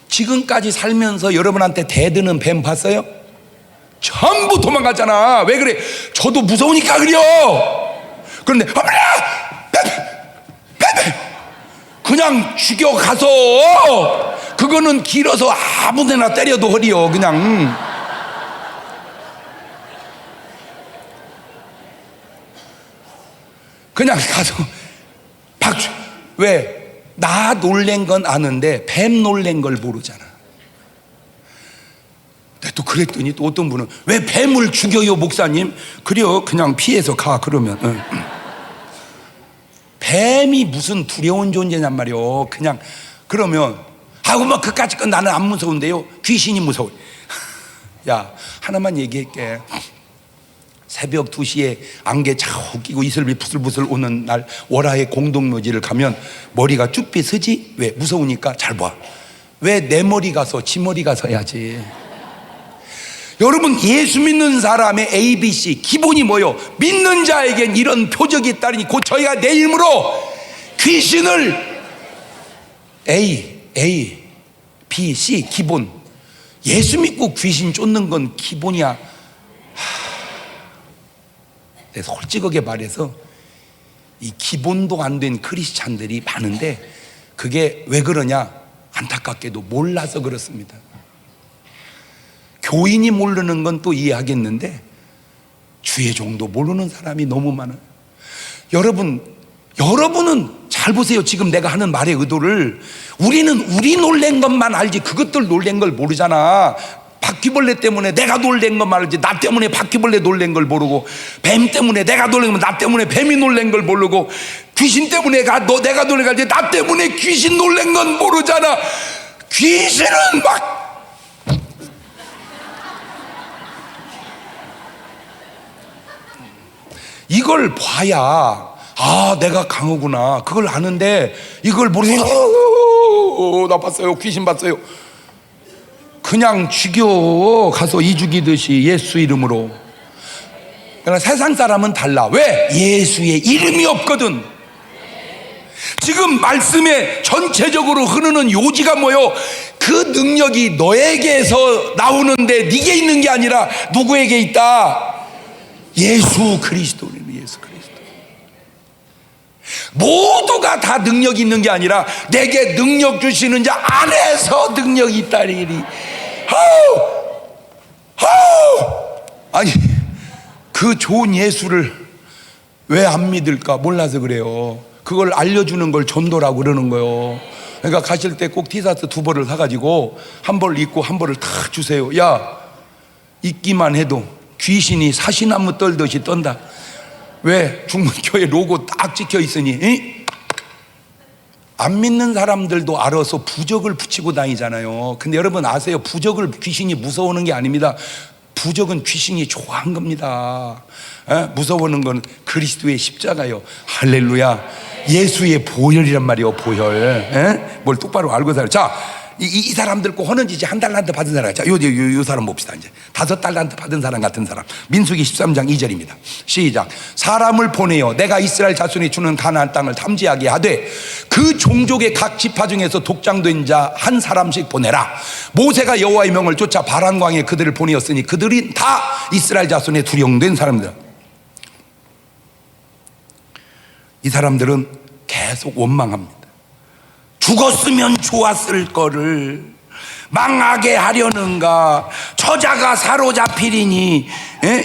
지금까지 살면서 여러분한테 대드는 뱀 봤어요? 전부 도망가잖아. 왜 그래? 저도 무서우니까 그래요. 그런데 그냥 죽여가서 그거는 길어서 아무데나 때려도 허리요. 그냥 가서 왜? 나 놀란 건 아는데 뱀 놀란 걸 모르잖아. 근데 또 그랬더니 또 어떤 분은 왜 뱀을 죽여요 목사님? 그래요, 그냥 피해서 가. 그러면 뱀이 무슨 두려운 존재냔 말이요. 그냥 그러면 뭐 그까짓 건 나는 안 무서운데요, 귀신이 무서워. 야, 하나만 얘기할게. 새벽 2시에 안개 자욱 끼고 이슬비 부슬부슬 오는 날 월화의 공동묘지를 가면 머리가 쭈삐 서지? 왜? 무서우니까. 잘 봐. 왜 내 머리 가서 지 머리 가서 해야지. 여러분, 예수 믿는 사람의 ABC 기본이 뭐요? 믿는 자에겐 이런 표적이 있다니 곧 저희가 내 이름으로 귀신을 A, B, C 기본. 예수 믿고 귀신 쫓는 건 기본이야. 내가 솔직하게 말해서 이 기본도 안 된 크리스찬들이 많은데 그게 왜 그러냐? 안타깝게도 몰라서 그렇습니다. 교인이 모르는 건 또 이해하겠는데 주의 종도 모르는 사람이 너무 많아요. 여러분은 잘 보세요. 지금 내가 하는 말의 의도를. 우리는 우리 놀란 것만 알지 그것들 놀란 걸 모르잖아. 바퀴벌레 때문에 내가 놀란 것만 알지 나 때문에 바퀴벌레 놀란 걸 모르고, 뱀 때문에 내가 놀란 건 나 때문에 뱀이 놀란 걸 모르고, 귀신 때문에 내가 놀란 걸 알지 나 때문에 귀신 놀란 건 모르잖아. 귀신은 막 이걸 봐야 내가 강하구나 그걸 아는데, 이걸 모르면 나 봤어요, 귀신 봤어요. 그냥 죽여 가서 이 죽이듯이 예수 이름으로. 그러나 세상 사람은 달라. 왜? 예수의 이름이 없거든. 지금 말씀에 전체적으로 흐르는 요지가 뭐요? 그 능력이 너에게서 나오는데 네게 있는 게 아니라 누구에게 있다? 예수 그리스도. 예수 그리스도. 모두가 다 능력이 있는 게 아니라 내게 능력 주시는 자 안에서 능력이 있다니. 아니, 그 좋은 예수를 왜 안 믿을까? 몰라서 그래요. 그걸 알려주는 걸 전도라고 그러는 거예요. 그러니까 가실 때 꼭 티셔츠 2벌을 사가지고 한 벌 입고 한 벌을 탁 주세요. 야, 입기만 해도 귀신이 사시나무 떨듯이 떤다. 왜? 중문교회 로고 딱 찍혀 있으니. 안 믿는 사람들도 알아서 부적을 붙이고 다니잖아요. 근데 여러분 아세요? 부적을 귀신이 무서워하는 게 아닙니다. 부적은 귀신이 좋아한 겁니다. 무서워하는 건 그리스도의 십자가요. 할렐루야. 예수의 보혈이란 말이요. 보혈. 뭘 똑바로 알고 살아요. 자, 이 사람들 꼭 하는 짓이 1달란트 받은 사람. 자, 요 사람 봅시다. 이제 5달란트 받은 사람 같은 사람. 민수기 13장 2절입니다. 시작. 사람을 보내어 내가 이스라엘 자손이 주는 가나안 땅을 탐지하게 하되 그 종족의 각 지파 중에서 독장된 자 한 사람씩 보내라. 모세가 여호와의 명을 쫓아 바란광에 그들을 보내었으니 그들이 다 이스라엘 자손의 두령된 사람들. 이 사람들은 계속 원망합니다. 죽었으면 좋았을 거를 망하게 하려는가? 저자가 사로잡히리니.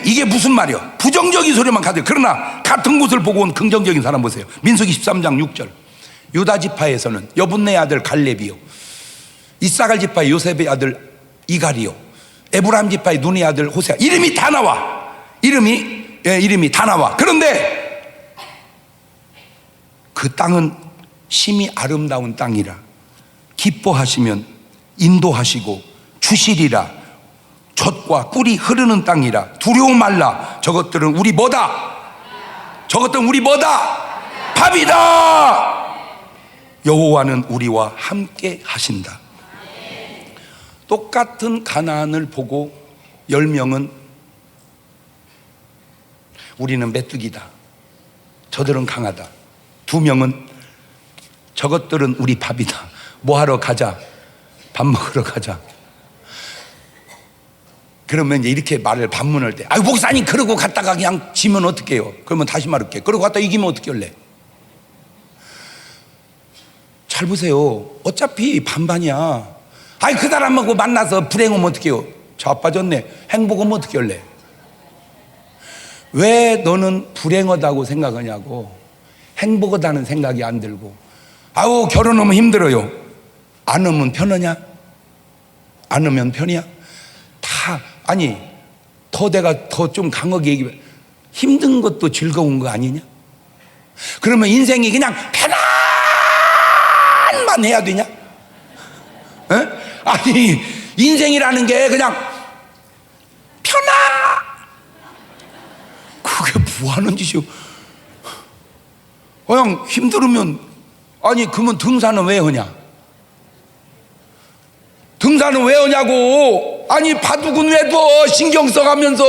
이게 무슨 말이야? 부정적인 소리만 가득. 그러나 같은 곳을 보고 온 긍정적인 사람 보세요. 민수기 13장 6절. 유다 지파에서는 여분네 아들 갈렙이요, 이사갈 지파의 요셉의 아들 이갈이요, 에브라임 지파의 눈의 아들 호세아. 이름이 다 나와. 이름이 다 나와. 그런데 그 땅은 심히 아름다운 땅이라 기뻐하시면 인도하시고 주시리라. 젖과 꿀이 흐르는 땅이라 두려움 말라. 저것들은 우리 뭐다? 저것들은 우리 뭐다? 밥이다. 여호와는 우리와 함께 하신다. 똑같은 가나안을 보고 10명은 우리는 메뚜기다, 저들은 강하다. 2명은 저것들은 우리 밥이다, 뭐 하러 가자? 밥 먹으러 가자. 그러면 이제 이렇게 말을 반문할 때, 아유 목사님 그러고 갔다가 그냥 지면 어떡해요? 그러면 다시 말할게. 그러고 갔다 이기면 어떻게 할래? 잘 보세요. 어차피 반반이야. 아이 그 사람하고 만나서 불행하면 어떡해요? 자빠졌네. 행복하면 어떻게 할래? 왜 너는 불행하다고 생각하냐고. 행복하다는 생각이 안 들고. 아우 결혼하면 힘들어요. 안 하면 편하냐? 안 하면 편이야? 다. 아니 더 내가 더 좀 강하게 얘기해. 힘든 것도 즐거운 거 아니냐? 그러면 인생이 그냥 편안만 해야 되냐? 아니 인생이라는 게 그냥 그게 뭐 하는 짓이요? 그냥 힘들으면, 아니 그러면 등산은 왜 하냐? 등산은 왜 하냐고. 아니 바둑은 왜 둬? 신경 써가면서.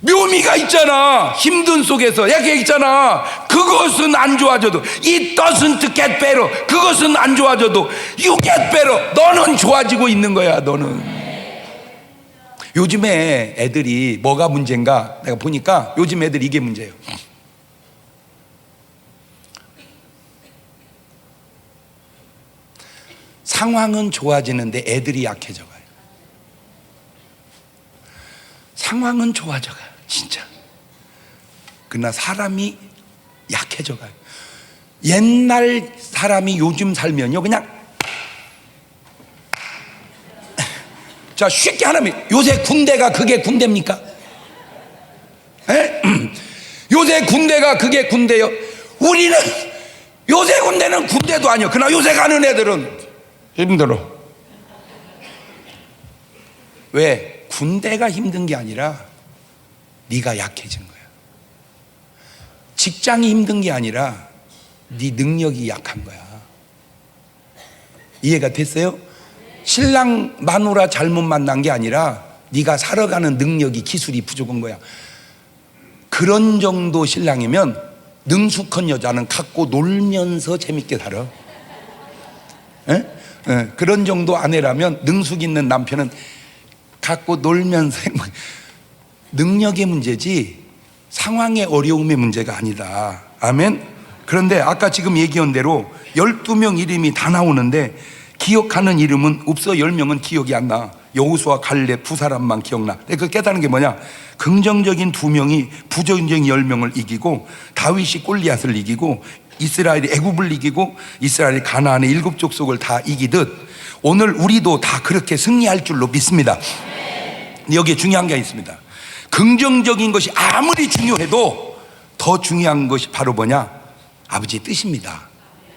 묘미가 있잖아. 힘든 속에서 이렇게 있잖아. 그것은 안 좋아져도 It doesn't get better. 그것은 안 좋아져도 You get better. 너는 좋아지고 있는 거야. 너는. 요즘에 애들이 뭐가 문제인가 내가 보니까 요즘 애들 이게 문제예요. 상황은 좋아지는데 애들이 약해져가요. 상황은 좋아져가요 진짜. 그러나 사람이 약해져가요. 옛날 사람이 요즘 살면요 그냥 자 쉽게 하면 요새 군대가 그게 군대입니까? 에? 요새 군대가 그게 군대요? 우리는 요새 군대는 군대도 아니요. 그러나 요새 가는 애들은 힘들어. 왜? 군대가 힘든 게 아니라 네가 약해진 거야. 직장이 힘든 게 아니라 네 능력이 약한 거야. 이해가 됐어요? 신랑 마누라 잘못 만난 게 아니라 네가 살아가는 능력이 기술이 부족한 거야. 그런 정도 신랑이면 능숙한 여자는 갖고 놀면서 재밌게 살아. 에? 그런 정도 아내라면 능숙 있는 남편은 갖고 놀면서 능력의 문제지 상황의 어려움의 문제가 아니다. 아멘. 그런데 아까 지금 얘기한 대로 12명 이름이 다 나오는데 기억하는 이름은 없어. 10명은 기억이 안 나. 여호수아, 갈렙 두 사람만 기억나. 그 깨달은 게 뭐냐? 긍정적인 2명이 부정적인 10명을 이기고 다윗이 골리앗을 이기고 이스라엘이 애굽을 이기고 이스라엘이 가나안의 7족속을 다 이기듯 오늘 우리도 다 그렇게 승리할 줄로 믿습니다. 여기에 중요한 게 있습니다. 긍정적인 것이 아무리 중요해도 더 중요한 것이 바로 뭐냐? 아버지의 뜻입니다.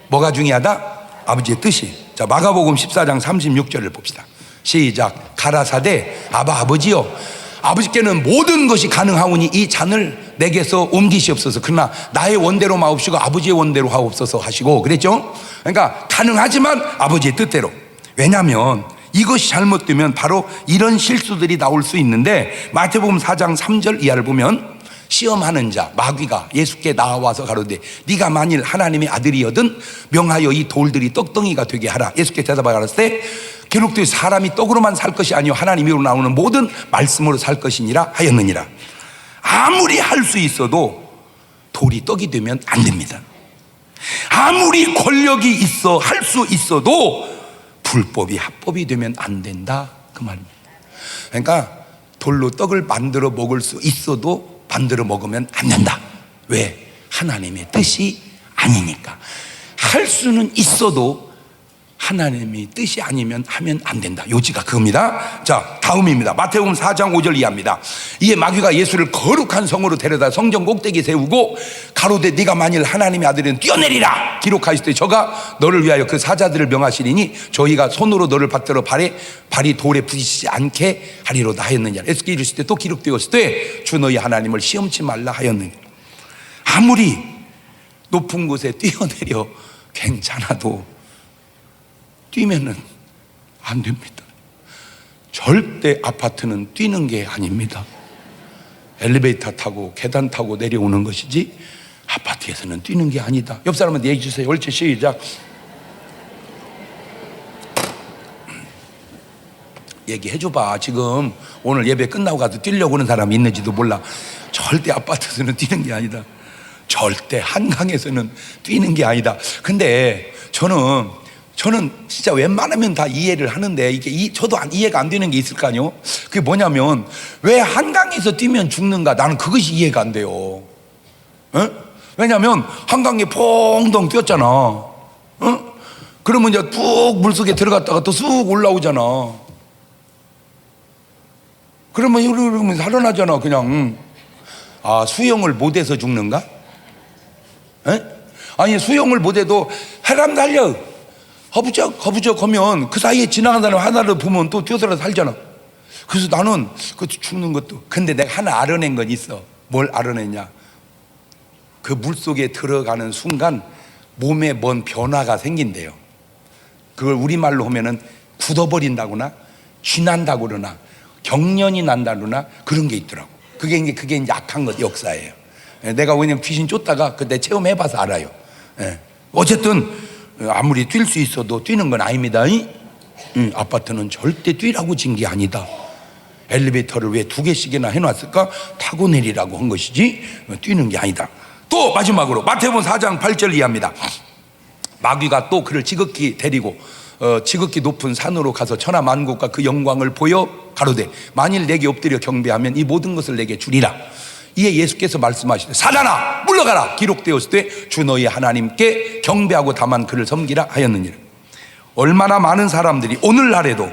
뭐가 중요하다? 아버지의 뜻이. 자, 마가복음 14장 36절을 봅시다. 시작. 가라사대 아버지여 아버지께는 모든 것이 가능하오니 이 잔을 내게서 옮기시옵소서. 그러나 나의 원대로 마옵시고 아버지의 원대로 하옵소서 하시고 그랬죠. 그러니까 가능하지만 아버지의 뜻대로. 왜냐하면 이것이 잘못되면 바로 이런 실수들이 나올 수 있는데 마태복음 4장 3절 이하를 보면 시험하는 자 마귀가 예수께 나와서 가로되 네가 만일 하나님의 아들이거든 명하여 이 돌들이 떡덩이가 되게 하라. 예수께 대답하여 가라사대 기록되어 사람이 떡으로만 살 것이 아니요 하나님으로 나오는 모든 말씀으로 살 것이니라 하였느니라. 아무리 할 수 있어도 돌이 떡이 되면 안 됩니다. 아무리 권력이 있어 할 수 있어도 불법이 합법이 되면 안 된다 그 말입니다. 그러니까 돌로 떡을 만들어 먹을 수 있어도 만들어 먹으면 안 된다. 왜? 하나님의 뜻이 아니니까. 할 수는 있어도 하나님의 뜻이 아니면 하면 안 된다. 요지가 그겁니다. 자, 다음입니다. 마태복음 4장 5절 이하입니다. 이에 마귀가 예수를 거룩한 성으로 데려다 성전 꼭대기에 세우고 가로되 네가 만일 하나님의 아들이면 뛰어내리라 기록하시되 저가 너를 위하여 그 사자들을 명하시리니 저희가 손으로 너를 받들어 발이 돌에 부딪히지 않게 하리로다 하였느니라. 에스겔 이르실 때 또 기록되었을 때 주 너희 하나님을 시험치 말라 하였느니라. 아무리 높은 곳에 뛰어내려 괜찮아도 뛰면은 안 됩니다. 절대 아파트는 뛰는 게 아닙니다. 엘리베이터 타고 계단 타고 내려오는 것이지 아파트에서는 뛰는 게 아니다. 옆 사람한테 얘기해 주세요. 옳지, 시작. 얘기해 줘봐. 지금 오늘 예배 끝나고 가서 뛰려고 하는 사람이 있는지도 몰라. 절대 아파트에서는 뛰는 게 아니다. 절대 한강에서는 뛰는 게 아니다. 근데 저는 진짜 웬만하면 다 이해를 하는데 저도 이해가 안 되는 게 있을 거 아니요? 그게 뭐냐면 왜 한강에서 뛰면 죽는가? 나는 그것이 이해가 안 돼요. 왜냐면 한강에 퐁덩 뛰었잖아. 그러면 이제 푹 물속에 들어갔다가 또 쑥 올라오잖아. 그러면 살아나잖아 그냥. 아, 수영을 못해서 죽는가? 아니 수영을 못해도 해람 달려 허부적 하면 그 사이에 지나가는 사람 하나를 보면 또 뛰어들어 살잖아. 그래서 나는 그 죽는 것도. 근데 내가 하나 알아낸 건 있어. 뭘 알아냈냐? 그 물속에 들어가는 순간 몸에 뭔 변화가 생긴대요. 그걸 우리말로 하면은 굳어버린다거나 쥐난다고 그러나 경련이 난다 그러나 그런 게 있더라고. 그게 이제 약한 것 역사예요. 내가 왜냐면 귀신 쫓다가 그때 체험해봐서 알아요. 어쨌든 아무리 뛸 수 있어도 뛰는 건 아닙니다. 아파트는 절대 뛰라고 진 게 아니다. 엘리베이터를 왜 2개씩이나 해놨을까? 타고 내리라고 한 것이지 뛰는 게 아니다. 또 마지막으로 마태복음 4장 8절 이하입니다. 마귀가 또 그를 지극히 데리고 지극히 높은 산으로 가서 천하 만국과 그 영광을 보여 가로되 만일 내게 엎드려 경배하면 이 모든 것을 내게 주리라. 이에 예수께서 말씀하시되 사단아 물러가라. 기록되었을 때 주 너희 하나님께 경배하고 다만 그를 섬기라 하였느니라. 얼마나 많은 사람들이 오늘날에도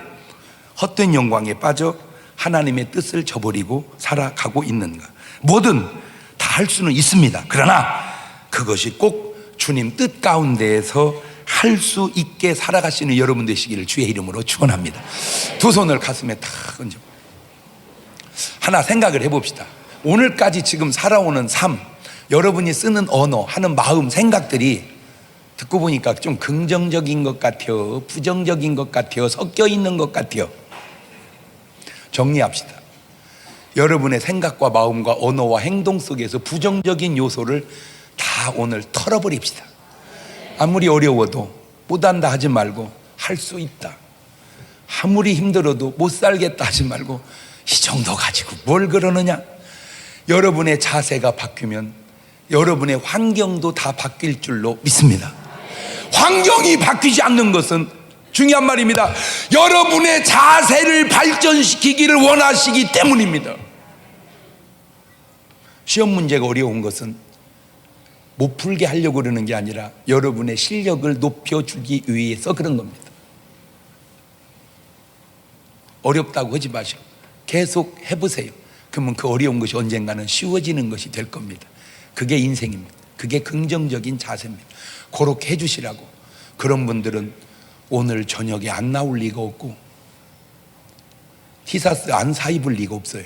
헛된 영광에 빠져 하나님의 뜻을 저버리고 살아가고 있는가. 뭐든 다 할 수는 있습니다. 그러나 그것이 꼭 주님 뜻 가운데에서 할 수 있게 살아가시는 여러분 되시기를 주의 이름으로 축원합니다. 두 손을 가슴에 탁 얹어 하나 생각을 해봅시다. 오늘까지 지금 살아오는 삶, 여러분이 쓰는 언어, 하는 마음, 생각들이 듣고 보니까 좀 긍정적인 것 같아요, 부정적인 것 같아요, 섞여 있는 것 같아요. 정리합시다. 여러분의 생각과 마음과 언어와 행동 속에서 부정적인 요소를 다 오늘 털어버립시다. 아무리 어려워도 못한다 하지 말고 할 수 있다. 아무리 힘들어도 못 살겠다 하지 말고 이 정도 가지고 뭘 그러느냐. 여러분의 자세가 바뀌면 여러분의 환경도 다 바뀔 줄로 믿습니다. 환경이 바뀌지 않는 것은 중요한 말입니다. 여러분의 자세를 발전시키기를 원하시기 때문입니다. 시험 문제가 어려운 것은 못 풀게 하려고 그러는 게 아니라 여러분의 실력을 높여주기 위해서 그런 겁니다. 어렵다고 하지 마시고 계속 해보세요. 그러면 그 어려운 것이 언젠가는 쉬워지는 것이 될 겁니다. 그게 인생입니다. 그게 긍정적인 자세입니다. 그렇게 해주시라고. 그런 분들은 오늘 저녁에 안 나올 리가 없고 티셔츠 안 사입을 리가 없어요.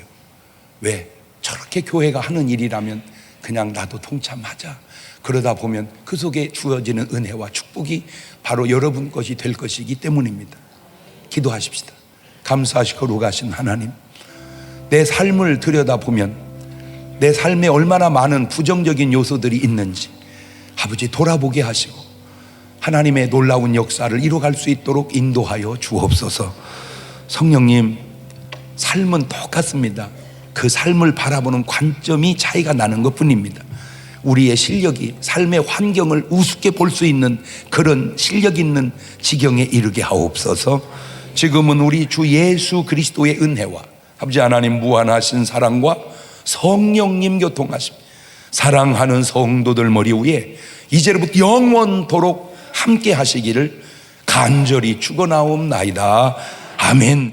왜? 저렇게 교회가 하는 일이라면 그냥 나도 동참하자. 그러다 보면 그 속에 주어지는 은혜와 축복이 바로 여러분 것이 될 것이기 때문입니다. 기도하십시다. 감사하시고 거룩하신 하나님, 내 삶을 들여다보면 내 삶에 얼마나 많은 부정적인 요소들이 있는지 아버지 돌아보게 하시고 하나님의 놀라운 역사를 이뤄갈 수 있도록 인도하여 주옵소서. 성령님, 삶은 똑같습니다. 그 삶을 바라보는 관점이 차이가 나는 것뿐입니다. 우리의 실력이 삶의 환경을 우습게 볼 수 있는 그런 실력 있는 지경에 이르게 하옵소서. 지금은 우리 주 예수 그리스도의 은혜와 아버지 하나님 무한하신 사랑과 성령님 교통하심, 사랑하는 성도들 머리 위에 이제로부터 영원토록 함께 하시기를 간절히 축원하옵나이다. 아멘.